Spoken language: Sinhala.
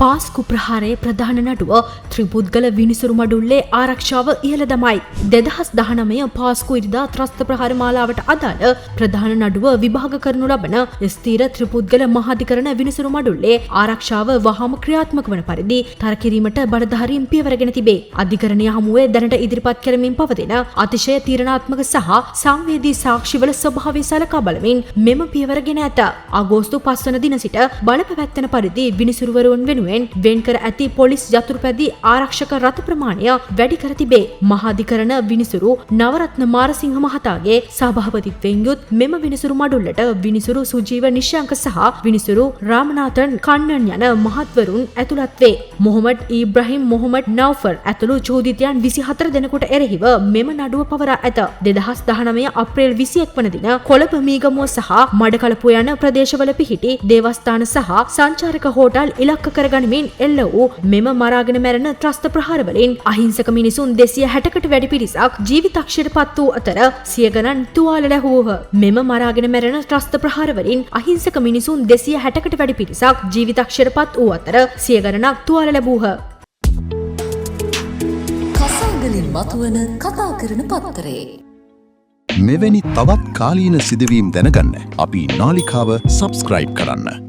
පාස්කු ප්‍රහාරයේ ප්‍රධාන නඩුව ත්‍රිපුද්ගල විනිසුරු මඩුල්ලේ ආරක්ෂාව ඉහළ දමයි. 2019 පාස්කු ඉරිදා ත්‍රස්ත ප්‍රහාර මාලාවට අදාළ ප්‍රධාන නඩුව විභාග කරනු ලබන ස්ථීර ත්‍රිපුද්ගල මහාධිකරණ විනිසුරු මඩුල්ලේ ආරක්ෂාව වහාම ක්‍රියාත්මක වන පරිදි තර කිරීමට බලධාරීන් පියවරගෙන තිබේ. අධිකරණය හමුවේ දැනට ඉදිරිපත් කරමින් පවතින අතිශය තීරණාත්මක සහ සංවේදී සාක්ෂිවල ස්වභාවය සලකා බලමින් මෙම පියවර ගෙන ඇත. අගෝස්තු 5 වන දින සිට බලපැවැත්වෙන පරිදි විනිසුරුවරුන් වෙනුවෙන් වෙන් කර ඇති පොලිස් යතුරුපැදි ආරක්ෂක රථ ප්‍රමාණය වැඩි කර තිබේ. මහාධිකරණ විනිසුරු නවරත්න මාරසිංහ මහතාගේ සභාපතිත්වයෙන් යුත් මෙම විනිසුරු මඩුල්ලට විනිසුරු සුජීව නිශ්ශංක සහ විනිසුරු රාමනාථන් කන්නන් යන මහත්වරුන් ඇතුළත් වේ. මොහොමඩ් ඉබ්‍රහීම් මොහොමඩ් නෞෆර් ඇතුළු චෝදිතයන් 24 දෙනෙකුට එරෙහිව මෙම නඩුව පවරා ඇත. 2019 අප්‍රේල් 21 වන දින කොළඹ මීගමුව සහ මඩකලපුව යන ප්‍රදේශවල පිහිටි දේවස්ථාන සහ සංචාරක හෝටල් ඉලක්ක කරගනිමින් එල්ල වූ මෙම මරාගෙන මැරෙන ත්‍රස්ත ප්‍රහාරවලින් අහිංසක මිනිසුන් 260කට වැඩි පිරිසක් ජීවිතක්ෂයට පත් වූ අතර සිය ගණන් තුවාල ලැබුවහ. මෙම මරාගෙන මැරෙන ත්‍රස්ත ප්‍රහාරවලින් අහිංසක මිනිසුන් 260කට වැඩි පිරිසක් ජීවිතක්ෂයට පත් වූ අතර සිය ගණනක් තුවාල ලැබුවහ. කසාගලින් මතුවන කතා කරන පත්තරේ මෙවැනි තවත් කාලීන සිදුවීම් දැනගන්න අපි නාලිකාව සබස්ක්‍රයිබ් කරන්න.